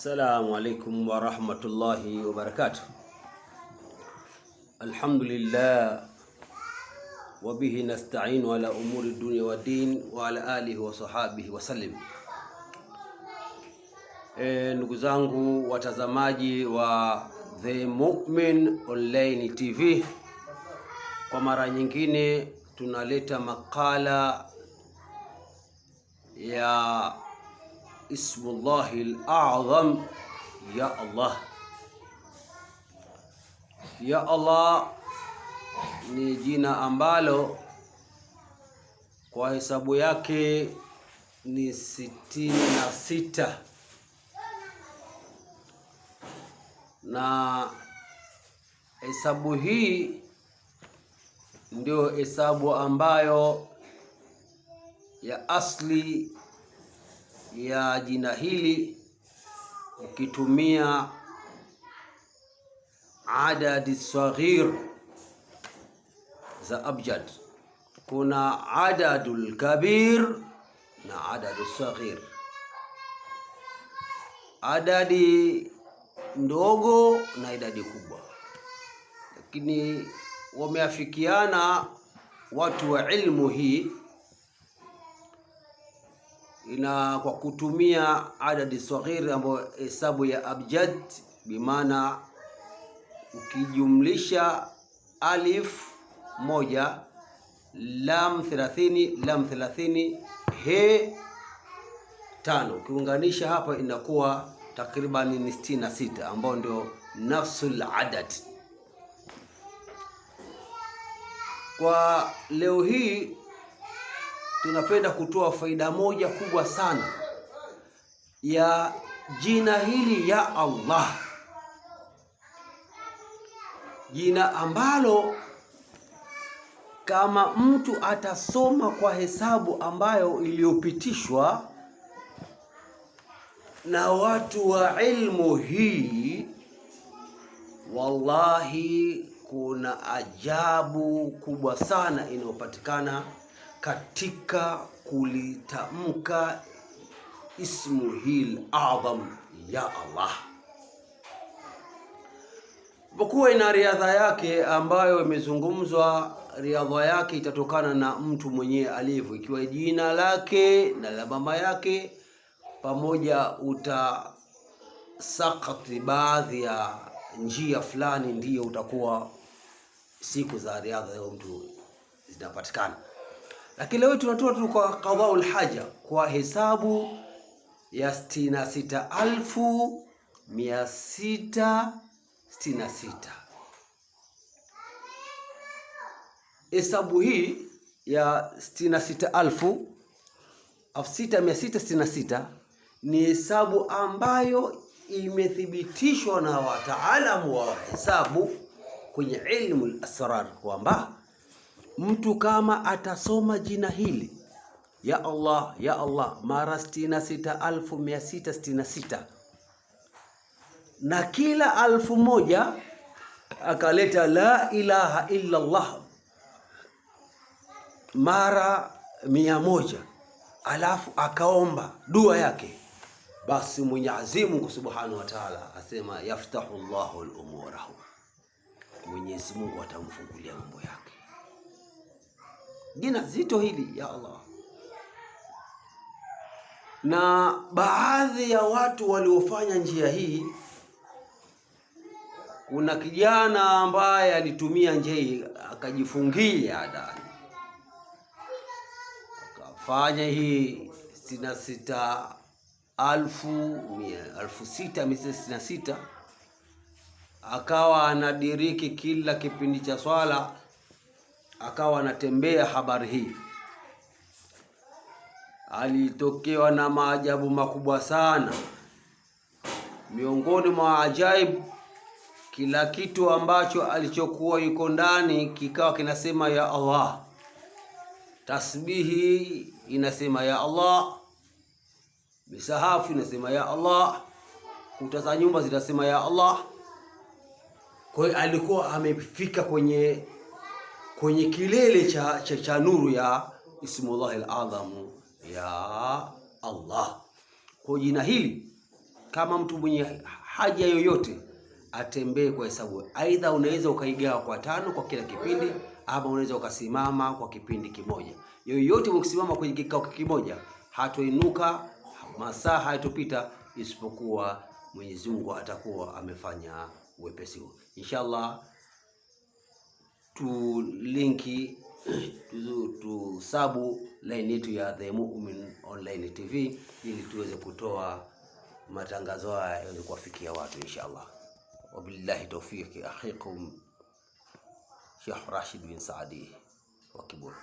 Assalamu alaikum wa rahmatullahi wa barakatuh. Alhamdulillah wa bihi nasta'inu ala umuri dunya wa din wa ala alihi wa sahbihi wa sallim. Ndugu zangu watazamaji wa The Mu'min Online TV, kwa mara nyingine tunaleta makala ya Ismullahil A'zam, ya Allah. Ya Allah ni jina ambalo kwa hesabu yake ni 66, na hesabu hii ndio hesabu ambayo ya asli ya jina hili. Ukitumia adadi saghir za abjad, kuna adadul kabir na adadu saghir, adadi ndogo na idadi kubwa, lakini wameafikiana watu wa ilmu hii kwa kutumia adadi saghir ambayo hesabu ya abjad, bimaana ukijumlisha alif 1, lam 30, he 5, ukiunganisha hapa inakuwa takriban ni 66, ambao ndio nafsul adad. Kwa leo hii tunapenda kutoa faida moja kubwa sana ya jina hili ya Allah, jina ambalo kama mtu atasoma kwa hesabu ambayo iliyopitishwa na watu wa ilmu hii, wallahi kuna ajabu kubwa sana inayopatikana katika kulitamka ismu hil adham ya Allah. Kwa ina riadha yake ambayo imezungumzwa, riadha yake itatokana na mtu mwenyewe alivyo, ikiwa jina lake na la mama yake pamoja utasakati baadhi ya njia fulani, ndiyo utakuwa siku za riadha ya mtu zinapatikana. Lakini leo tunatoa tu kwa qadhaul haja, kwa hesabu ya 66,666. Hesabu hii ya 66,666 ni hesabu ambayo imethibitishwa na wataalamu wa hesabu kwenye ilmu al-asrar, kwamba mtu kama atasoma jina hili ya Allah, ya Allah mara 66,666, na kila 1000 akaleta la ilaha illa Allah mara 100, alafu akaomba dua yake, basi Mwenyezi Mungu Subhanahu wa Ta'ala asema yaftahu Allahu al-umurahu, Mwenyezi Mungu atamfungulia mambo yake. Jina zito hili ya Allah. Na baadhi ya watu waliofanya njia hii, kuna kijana ambaye alitumia njia hii akajifungia ndani, akafanya hii 66,666, akawa anadiriki kila kipindi cha swala, akawa anatembea habari hii. Alitokewa na maajabu makubwa sana. Miongoni mwa ajaib, kila kitu ambacho alichokuwa yuko ndani kikawa kinasema ya Allah. Tasbihi inasema ya Allah, misahafu inasema ya Allah, kuta za nyumba zinasema ya Allah. Kwa hiyo alikuwa amefika kwenye kilele cha nuru ya Ismullahil Adham ya Allah. Kwa jina hili kama mtu mwenye haja yoyote atembee kwa hesabu. Aidha unaweza ukaigawa kwa 5 kwa kila kipindi, ama unaweza ukasimama kwa kipindi kimoja. Yoyote ukisimama kwenye kikao kimoja hatoinuka, masaa hayatopita, isipokuwa Mwenyezi Mungu atakuwa amefanya wepesi huo. Inshallah tu linki tusabu line yetu ya The Mu'min Online TV ili tuweze kutoa matangazo haya yaweze kuwafikia watu inshallah. Wabillahi tawfiq, akhikum Sheikh Rashid bin Saadi wa Kibul.